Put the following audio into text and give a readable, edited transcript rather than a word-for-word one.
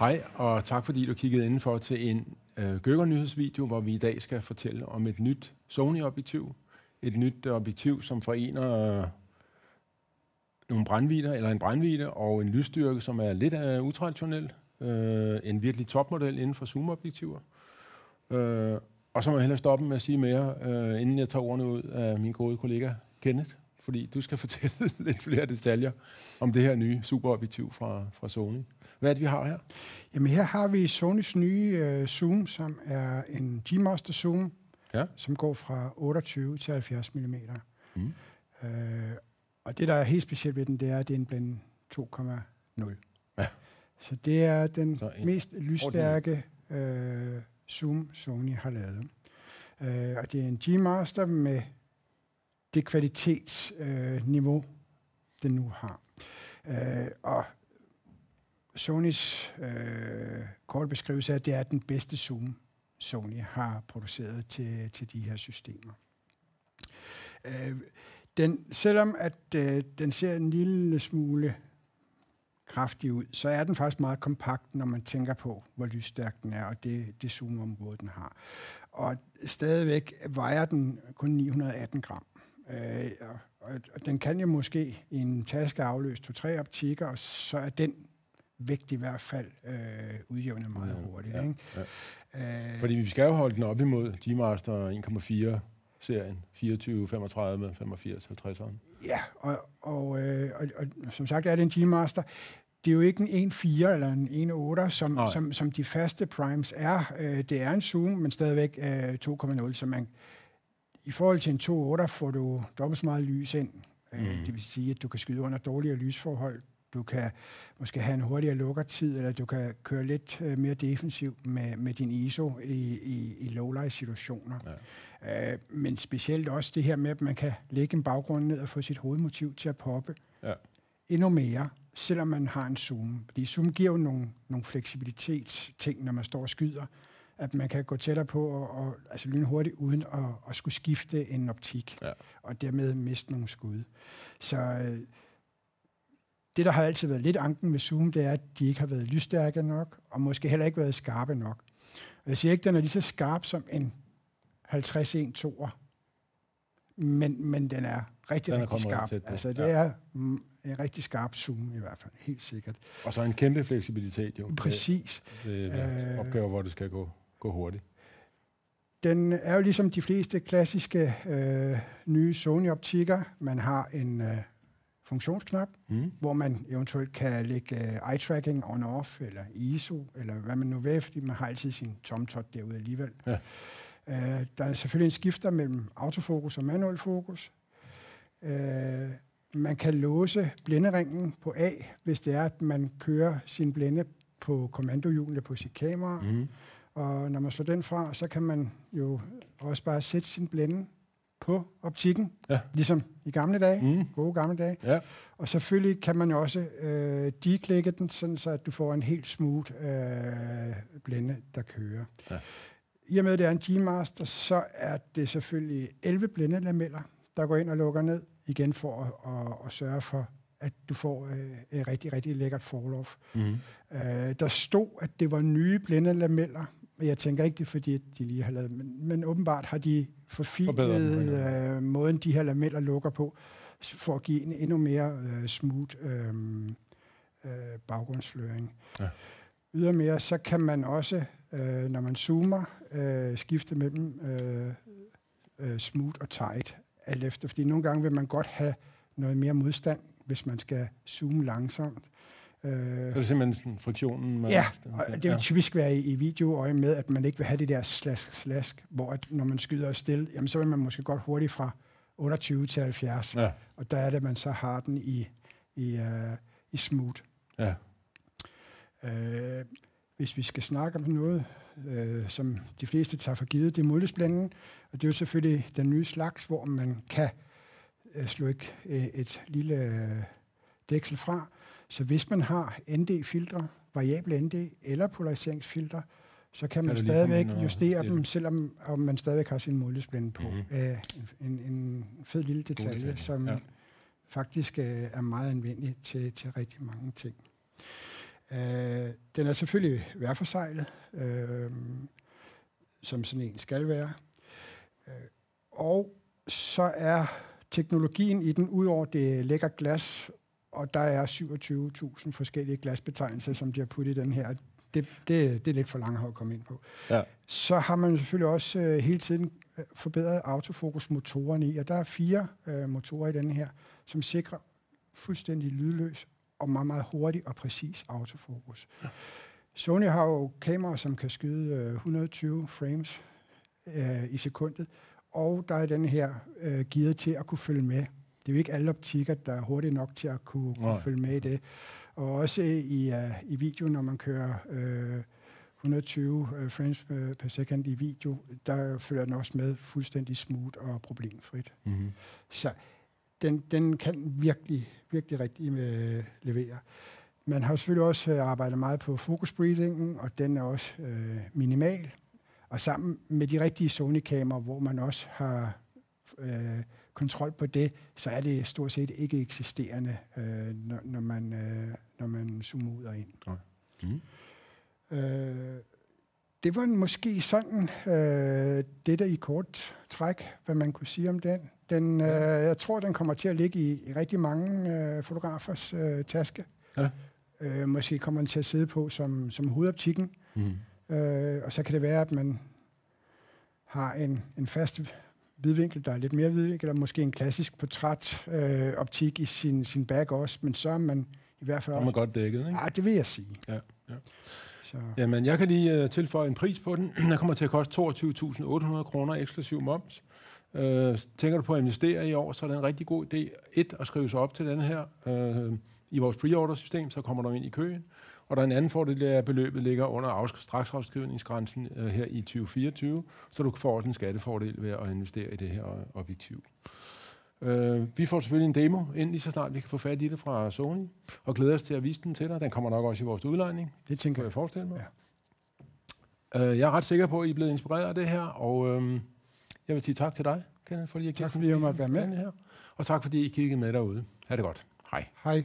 Hej, og tak fordi du kiggede indenfor til en Gøger-nyhedsvideo, hvor vi i dag skal fortælle om et nyt Sony-objektiv. Et nyt objektiv, som forener nogle brændvidder, eller en brændvidde og en lysstyrke, som er lidt utraditionel. En virkelig topmodel inden for zoom-objektiver. Og så må jeg hellere stoppe med at sige mere, inden jeg tager ordene ud af min gode kollega Kenneth, fordi du skal fortælle lidt flere detaljer om det her nye superobjektiv fra Sony. Hvad er det, vi har her? Jamen her har vi Sonys nye zoom, som er en G-Master zoom, som går fra 28 til 70 mm. Og det, der er helt specielt ved den, det er, at det er en blende 2,0. Ja. Så det er den mest lysstærke zoom, Sony har lavet. Og det er en G-Master med det kvalitetsniveau, den nu har. Og Sonys kort beskrivelse er, at det er den bedste zoom, Sony har produceret til de her systemer. Selvom at den ser en lille smule kraftig ud, så er den faktisk meget kompakt, når man tænker på, hvor lysstærk den er, og det zoomområde, den har. Og stadigvæk vejer den kun 918 gram. Og den kan jo måske i en taske afløse 2-3 optikker, og så er den vægt i hvert fald udjævnet meget hurtigt. Ja, ikke? Ja. Fordi vi skal jo holde den op imod G-Master 1,4-serien, 24, 35, 85, 50'eren. Ja, og som sagt er det en G-Master. Det er jo ikke en 1.4 eller en 1.8, som de faste primes er. Det er en zoom, men stadigvæk 2,0, så man i forhold til en 2.8 får du dobbelt så meget lys ind. Det vil sige, at du kan skyde under dårligere lysforhold. Du kan måske have en hurtigere lukkertid, eller du kan køre lidt mere defensivt med din ISO i lowlight-situationer. Ja. Men specielt også det her med, at man kan lægge en baggrund ned og få sit hovedmotiv til at poppe endnu mere, selvom man har en zoom. Fordi zoom giver jo nogle fleksibilitetsting, når man står og skyder, at man kan gå tættere på og altså lynhurtigt uden at skulle skifte en optik, og dermed miste nogle skud. Så det, der har altid været lidt anken ved zoom, det er, at de ikke har været lysstærke nok, og måske heller ikke været skarpe nok. Og jeg siger ikke, at den er lige så skarp som en 50-1.2'er, men den er rigtig skarp. Altså, det er en rigtig skarp zoom i hvert fald, helt sikkert. Og så en kæmpe fleksibilitet jo. Præcis. Det er opgaver, hvor det skal gå hurtigt. Den er jo ligesom de fleste klassiske nye Sony-optikker. Man har en funktionsknap, hvor man eventuelt kan lægge eye-tracking on-off, eller ISO, eller hvad man nu vil, fordi man har altid sin tomtot derude alligevel. Ja. Der er selvfølgelig en skifter mellem autofokus og manuel fokus. Man kan låse blænderingen på A, hvis det er, at man kører sin blænde på kommandohjulene på sit kamera. Og når man slår den fra, så kan man jo også bare sætte sin blænde på optikken, ligesom i gamle dage, gode gamle dage. Ja. Og selvfølgelig kan man jo også deklikke den, sådan så at du får en helt smooth blænde, der kører. Ja. I og med, at det er en G-Master, så er det selvfølgelig 11 blændelameller, der går ind og lukker ned, igen for at sørge for, at du får et rigtig, rigtig lækkert fall-off. Der stod, at det var nye blændelameller. Jeg tænker ikke, det er fordi, at de lige har lavet, men åbenbart har de forfinet måden, de her lameller lukker på, for at give en endnu mere smooth baggrundssløring. Ja. Ydermere, så kan man også, når man zoomer, skifte mellem smooth og tight, alt efter. Fordi nogle gange vil man godt have noget mere modstand, hvis man skal zoome langsomt. Så det er simpelthen friktionen? Ja, og det vil typisk være i videoøje med, at man ikke vil have det der slask, hvor at, når man skyder stille, jamen, så vil man måske godt hurtigt fra 28 til 70. Ja. Og der er det, man så har den i smooth. Ja. Hvis vi skal snakke om noget, som de fleste tager for givet, det er multisblænden, og det er jo selvfølgelig den nye slags, hvor man kan slå et lille dæksel fra. Så hvis man har ND-filtre, variable ND eller polariseringsfiltre, så kan man stadigvæk justere dem, selvom man stadigvæk har sin måledsblænde på. En fed lille detalje, som faktisk er meget anvendelig til rigtig mange ting. Den er selvfølgelig vejrforsejlet, som sådan en skal være. Og så er teknologien i den, udover det lækker glas, og der er 27.000 forskellige glasbetegnelser, som de har puttet i den her. Det er lidt for langt at komme ind på. Ja. Så har man selvfølgelig også hele tiden forbedret autofokusmotorerne i, og der er 4 motorer i den her, som sikrer fuldstændig lydløs og meget, meget hurtig og præcis autofokus. Ja. Sony har jo kameraer, som kan skyde 120 frames i sekundet, og der er den her gearet til at kunne følge med. Det er jo ikke alle optikker, der er hurtigt nok til at kunne følge med i det. Og også i video, når man kører 120 frames per second i video, der følger den også med fuldstændig smooth og problemfrit. Mm-hmm. Så den kan virkelig rigtig levere. Man har selvfølgelig også arbejdet meget på focus breathingen, og den er også minimal. Og sammen med de rigtige Sony-kameraer, hvor man også har kontrol på det, så er det stort set ikke eksisterende, når man zoomer ud og ind. Mm. Det var måske sådan, det der i kort træk, hvad man kunne sige om den. Jeg tror, den kommer til at ligge i rigtig mange fotografers taske. Ja. Måske kommer den til at sidde på som hovedoptikken. Mm. Og så kan det være, at man har en fast vidvinkel, der er lidt mere vidvinkel, eller måske en klassisk portrætoptik i sin bag også, men så er man i hvert fald også... man godt dækket, ikke? Ja, det vil jeg sige. Ja. Så. Jamen, jeg kan lige tilføje en pris på den. Den kommer til at koste 22.800 kroner eksklusiv moms. Tænker du på at investere i år, så er det en rigtig god idé. At skrive sig op til den her i vores pre-order-system, så kommer du ind i køen. Og der er en anden fordel, at beløbet ligger under straksafskrivningsgrænsen her i 2024, så du får også en skattefordel ved at investere i det her objektiv. Vi får selvfølgelig en demo ind lige så snart vi kan få fat i det fra Sony, og glæder os til at vise den til dig. Den kommer nok også i vores udlejning. Det tænker jeg forestille mig. Ja. Jeg er ret sikker på, at I er blevet inspireret af det her, og jeg vil sige tak til dig, Kenneth, fordi jeg tak fordi jeg måtte være med. Her. Og tak fordi I kiggede med derude. Ha' det godt. Hej. Hej.